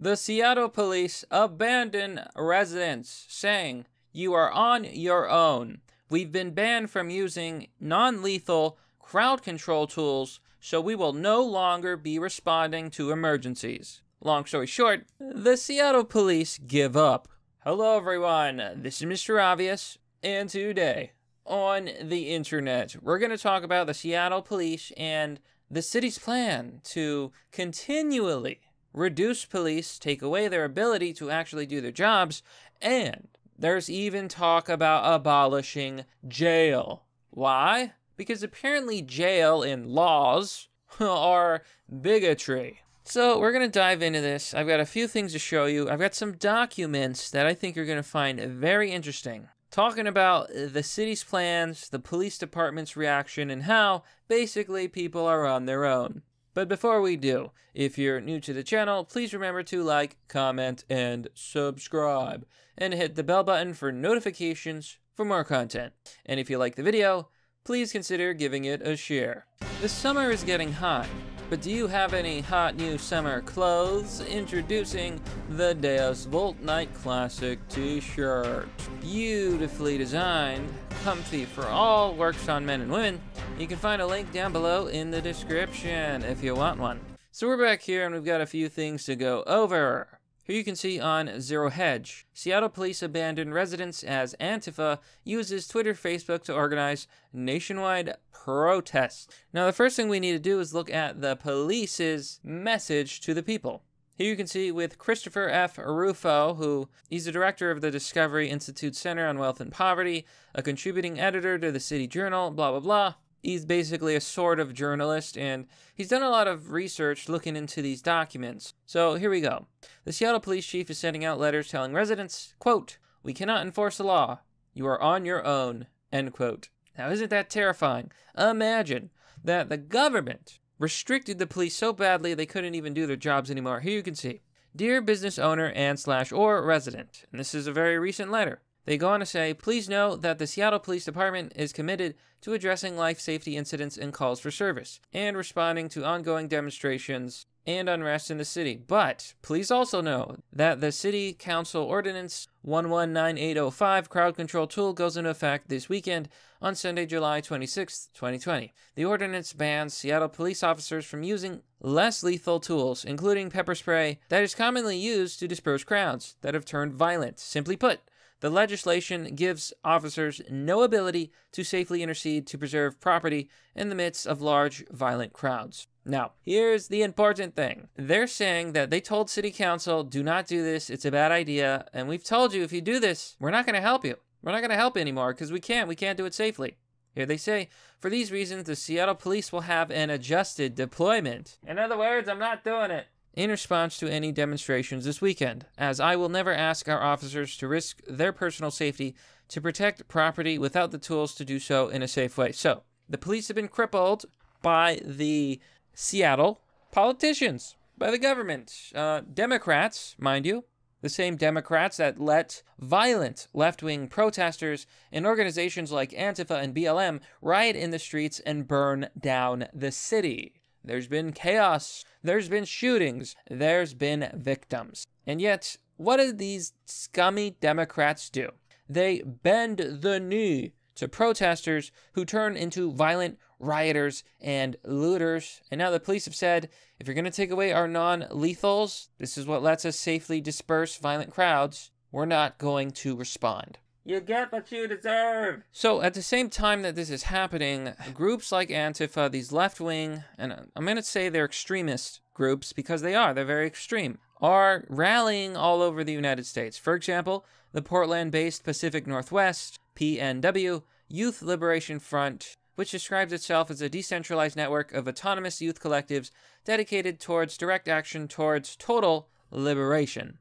The Seattle police abandon residents, saying, "You are on your own. We've been banned from using non-lethal crowd control tools, so we will no longer be responding to emergencies." Long story short, the Seattle police give up. Hello everyone, this is Mr. Obvious, and today on the internet, we're going to talk about the Seattle police and the city's plan to continually reduce police, take away their ability to actually do their jobs, and there's even talk about abolishing jail. Why? Because apparently jail and laws are bigotry. So we're going to dive into this. I've got a few things to show you. I've got some documents that I think you're going to find very interesting, talking about the city's plans, the police department's reaction, and how basically people are on their own. But before we do, if you're new to the channel, please remember to like, comment, and subscribe, and hit the bell button for notifications for more content. And if you like the video, please consider giving it a share. The summer is getting hot, but do you have any hot new summer clothes? Introducing the Deus Volt Night Classic t-shirt. Beautifully designed, comfy for all, works on men and women. You can find a link down below in the description if you want one. So we're back here and we've got a few things to go over. Here you can see on Zero Hedge, Seattle police abandon residents as Antifa uses Twitter, Facebook to organize nationwide protests. Now the first thing we need to do is look at the police's message to the people. Here you can see with Christopher F. Rufo, who he's the director of the Discovery Institute Center on Wealth and Poverty, a contributing editor to the City Journal, blah, blah, blah. He's basically a sort of journalist, and he's done a lot of research looking into these documents. So here we go. The Seattle police chief is sending out letters telling residents, quote, "We cannot enforce the law. You are on your own," end quote. Now isn't that terrifying? Imagine that the government restricted the police so badly they couldn't even do their jobs anymore. Here you can see, "Dear business owner and/or resident," and this is a very recent letter. They go on to say, "Please know that the Seattle Police Department is committed to addressing life safety incidents and calls for service, and responding to ongoing demonstrations and unrest in the city. But please also know that the City Council Ordinance 119805 crowd control tool goes into effect this weekend on Sunday, July 26, 2020. The ordinance bans Seattle police officers from using less lethal tools, including pepper spray, that is commonly used to disperse crowds that have turned violent. Simply put, the legislation gives officers no ability to safely intercede to preserve property in the midst of large, violent crowds." Now, here's the important thing. They're saying that they told City Council, do not do this, it's a bad idea, and we've told you if you do this, we're not going to help you. We're not going to help anymore because we can't do it safely. Here they say, "For these reasons, the Seattle police will have an adjusted deployment." In other words, I'm not doing it. "In response to any demonstrations this weekend, as I will never ask our officers to risk their personal safety to protect property without the tools to do so in a safe way." So, the police have been crippled by the Seattle politicians, by the government. Democrats, mind you, the same Democrats that let violent left-wing protesters and organizations like Antifa and BLM riot in the streets and burn down the city. There's been chaos, there's been shootings, there's been victims. And yet, what do these scummy Democrats do? They bend the knee to protesters who turn into violent rioters and looters. And now the police have said, if you're going to take away our non-lethals, this is what lets us safely disperse violent crowds, we're not going to respond. You get what you deserve. So at the same time that this is happening, groups like Antifa, these left-wing, and I'm going to say they're extremist groups because they're very extreme, are rallying all over the United States. For example, the Portland-based Pacific Northwest, PNW, Youth Liberation Front, which describes itself as a decentralized network of autonomous youth collectives dedicated towards direct action towards total liberation.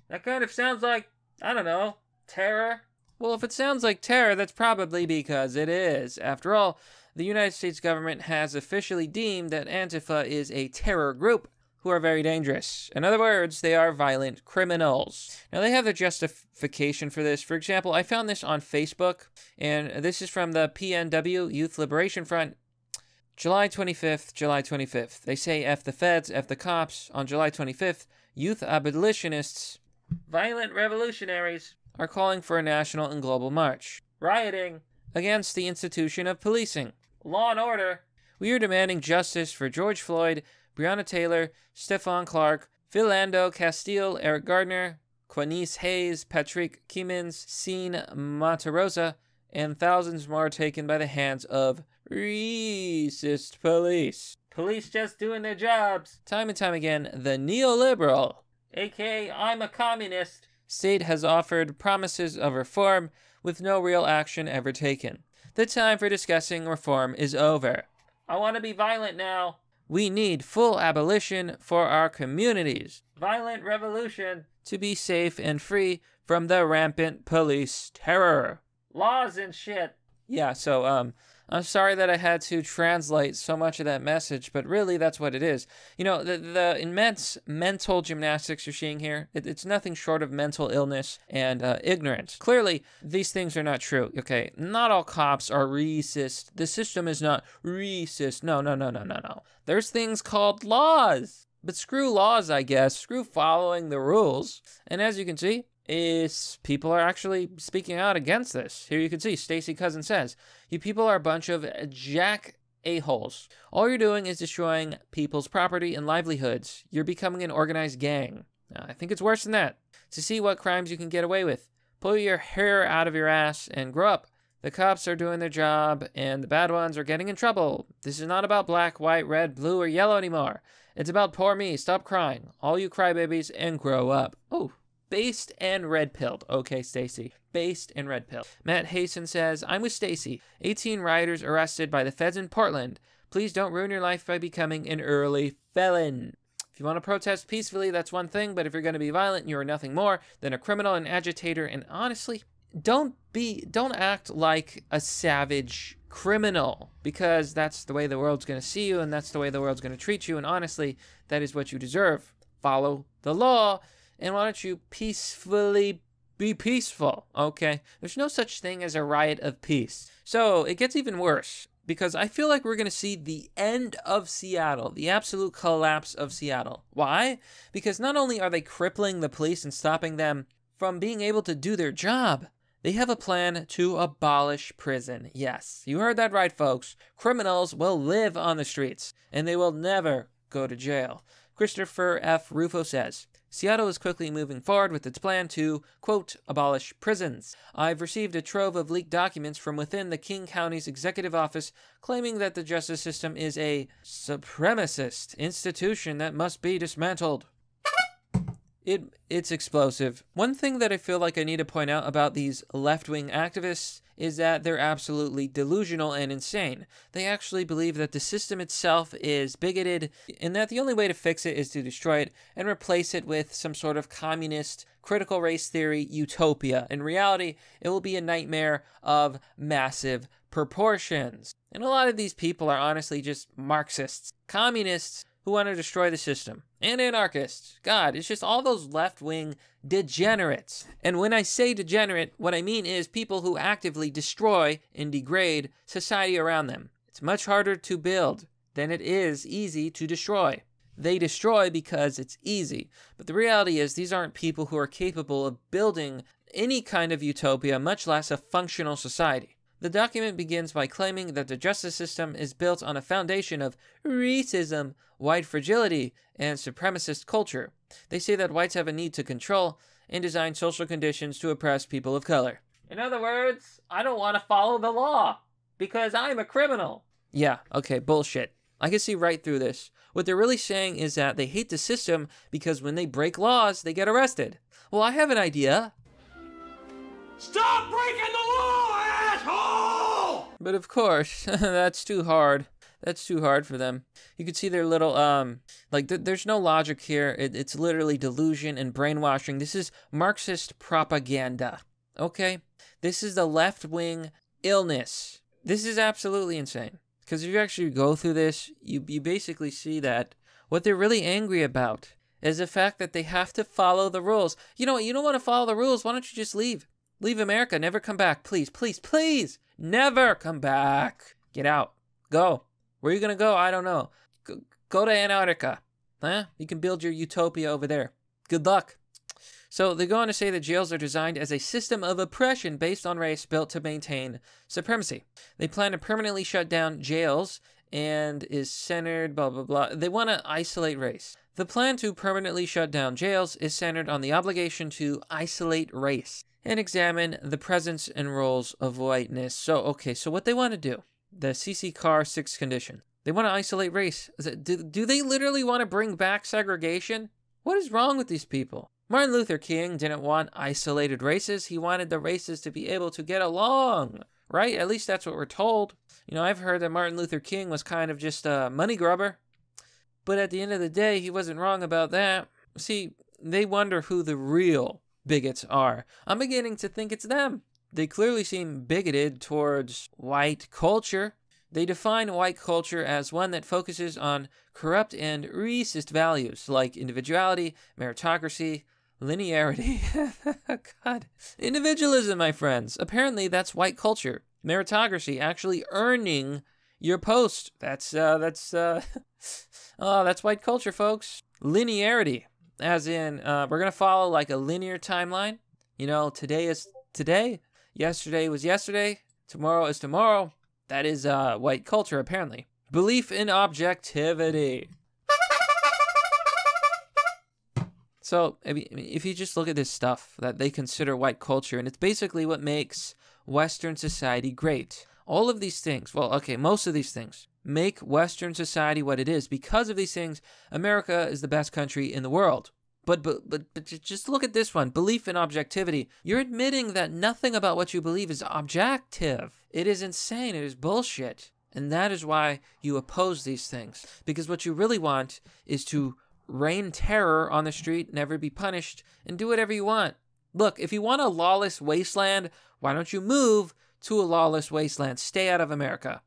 That kind of sounds like, I don't know, terror? Well, if it sounds like terror, that's probably because it is. After all, the United States government has officially deemed that Antifa is a terror group who are very dangerous. In other words, they are violent criminals. Now, they have their justification for this. For example, I found this on Facebook, and this is from the PNW, Youth Liberation Front. July 25th, July 25th. They say F the feds, F the cops. On July 25th, youth abolitionists, violent revolutionaries, are calling for a national and global march, rioting against the institution of policing. Law and order. We are demanding justice for George Floyd, Breonna Taylor, Stephon Clark, Philando Castile, Eric Gardner, Quanice Hayes, Patrick Kimmins, Scene Matarosa, and thousands more taken by the hands of racist police. Police just doing their jobs. Time and time again, the neoliberal, aka I'm a communist, state has offered promises of reform with no real action ever taken. The time for discussing reform is over. I want to be violent now. We need full abolition for our communities. Violent revolution to be safe and free from the rampant police terror. Laws and shit. Yeah, so, I'm sorry that I had to translate so much of that message, but really that's what it is. You know, the immense mental gymnastics you're seeing here, it's nothing short of mental illness and ignorance. Clearly, these things are not true, okay? Not all cops are racist. The system is not racist. No. There's things called laws. But screw laws, I guess. Screw following the rules. And as you can see, people are actually speaking out against this. Here you can see Stacey Cousin says, you people are a bunch of jack a-holes. All you're doing is destroying people's property and livelihoods. You're becoming an organized gang. I think it's worse than that. To see what crimes you can get away with. Pull your hair out of your ass and grow up. The cops are doing their job and the bad ones are getting in trouble. This is not about black, white, red, blue, or yellow anymore. It's about poor me. Stop crying. All you crybabies, and grow up. Oh. Based and red-pilled. Okay, Stacey. Based and red-pilled. Matt Hasten says, I'm with Stacey. 18 rioters arrested by the feds in Portland. Please don't ruin your life by becoming an early felon. If you want to protest peacefully, that's one thing, but if you're going to be violent, you are nothing more than a criminal and agitator. And honestly, don't act like a savage criminal, because that's the way the world's going to see you, and that's the way the world's going to treat you, and honestly, that is what you deserve. Follow the law. And why don't you peacefully be peaceful, okay? There's no such thing as a riot of peace. So it gets even worse, because I feel like we're going to see the end of Seattle, the absolute collapse of Seattle. Why? Because not only are they crippling the police and stopping them from being able to do their job, they have a plan to abolish prison. Yes, you heard that right, folks. Criminals will live on the streets, and they will never go to jail. Christopher F. Rufo says, Seattle is quickly moving forward with its plan to, quote, abolish prisons. I've received a trove of leaked documents from within the King County's executive office claiming that the justice system is a supremacist institution that must be dismantled. It's explosive. One thing that I feel like I need to point out about these left-wing activists is that they're absolutely delusional and insane. They actually believe that the system itself is bigoted and that the only way to fix it is to destroy it and replace it with some sort of communist, critical race theory utopia. In reality, it will be a nightmare of massive proportions. And a lot of these people are honestly just Marxists, communists, who want to destroy the system, and anarchists. God, it's just all those left-wing degenerates. And when I say degenerate, what I mean is people who actively destroy and degrade society around them. It's much harder to build than it is easy to destroy. They destroy because it's easy. But the reality is these aren't people who are capable of building any kind of utopia, much less a functional society. The document begins by claiming that the justice system is built on a foundation of racism, white fragility, and supremacist culture. They say that whites have a need to control and design social conditions to oppress people of color. In other words, I don't want to follow the law because I'm a criminal. Yeah, okay, bullshit. I can see right through this. What they're really saying is that they hate the system because when they break laws, they get arrested. Well, I have an idea. Stop breaking the law, asshole! But of course, that's too hard. That's too hard for them. You can see their little, there's no logic here. It's literally delusion and brainwashing. This is Marxist propaganda, okay? This is the left-wing illness. This is absolutely insane. Because if you actually go through this, you basically see that what they're really angry about is the fact that they have to follow the rules. You know what? You don't want to follow the rules. Why don't you just leave? Leave America. Never come back. Please, please, please. Never come back. Get out. Go. Where are you going to go? I don't know. Go to Antarctica. Huh? You can build your utopia over there. Good luck. So they go on to say that jails are designed as a system of oppression based on race built to maintain supremacy. They plan to permanently shut down jails and is centered, blah, blah, blah. They want to isolate race. The plan to permanently shut down jails is centered on the obligation to isolate race and examine the presence and roles of whiteness. So what they want to do, the CC Carr 6th condition, they want to isolate race. Do they literally want to bring back segregation? What is wrong with these people? Martin Luther King didn't want isolated races. He wanted the races to be able to get along, right? At least that's what we're told. You know, I've heard that Martin Luther King was kind of just a money grubber. But at the end of the day, he wasn't wrong about that. See, they wonder who the real bigots are. I'm beginning to think it's them. They clearly seem bigoted towards white culture. They define white culture as one that focuses on corrupt and racist values like individuality, meritocracy, linearity. God. Individualism, my friends. Apparently, that's white culture. Meritocracy, actually earning your post. That's white culture, folks. Linearity, as in, we're going to follow like a linear timeline. You know, today is today, yesterday was yesterday, tomorrow is tomorrow. That is white culture, apparently. Belief in objectivity. So, I mean, if you just look at this stuff that they consider white culture, and it's basically what makes Western society great. All of these things, well, okay, most of these things make Western society what it is. Because of these things, America is the best country in the world. But just look at this one, belief in objectivity. You're admitting that nothing about what you believe is objective. It is insane. It is bullshit. And that is why you oppose these things. Because what you really want is to rain terror on the street, never be punished, and do whatever you want. Look, if you want a lawless wasteland, why don't you move to a lawless wasteland? Stay out of America.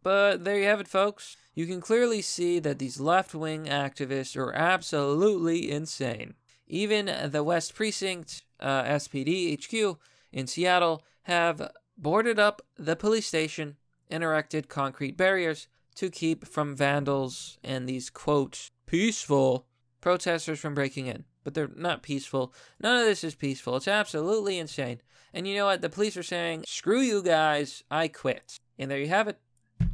But there you have it, folks. You can clearly see that these left-wing activists are absolutely insane. Even the West Precinct, SPD HQ in Seattle, have boarded up the police station and erected concrete barriers to keep from vandals and these, quote, peaceful protesters from breaking in. But they're not peaceful. None of this is peaceful. It's absolutely insane. And you know what? The police are saying, screw you guys, I quit. And there you have it.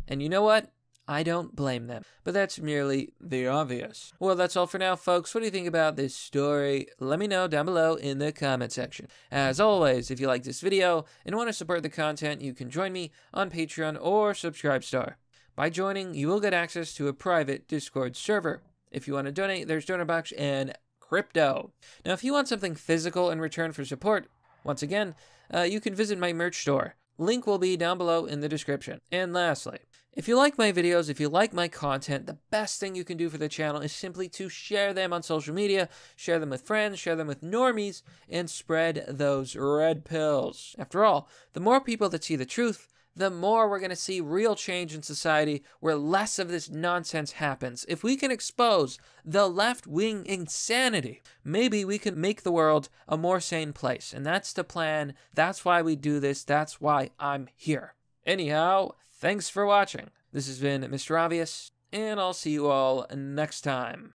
And you know what? I don't blame them. But that's merely the obvious. Well, that's all for now, folks. What do you think about this story? Let me know down below in the comment section. As always, if you like this video and want to support the content, you can join me on Patreon or Subscribestar. By joining, you will get access to a private Discord server. If you want to donate, there's donor box and crypto. Now, if you want something physical in return for support, once again, you can visit my merch store. Link will be down below in the description. And lastly, if you like my videos, if you like my content, the best thing you can do for the channel is simply to share them on social media, share them with friends, share them with normies, and spread those red pills. After all, the more people that see the truth, the more we're going to see real change in society where less of this nonsense happens. If we can expose the left-wing insanity, maybe we can make the world a more sane place. And that's the plan. That's why we do this. That's why I'm here. Anyhow, thanks for watching. This has been Mr. Obvious, and I'll see you all next time.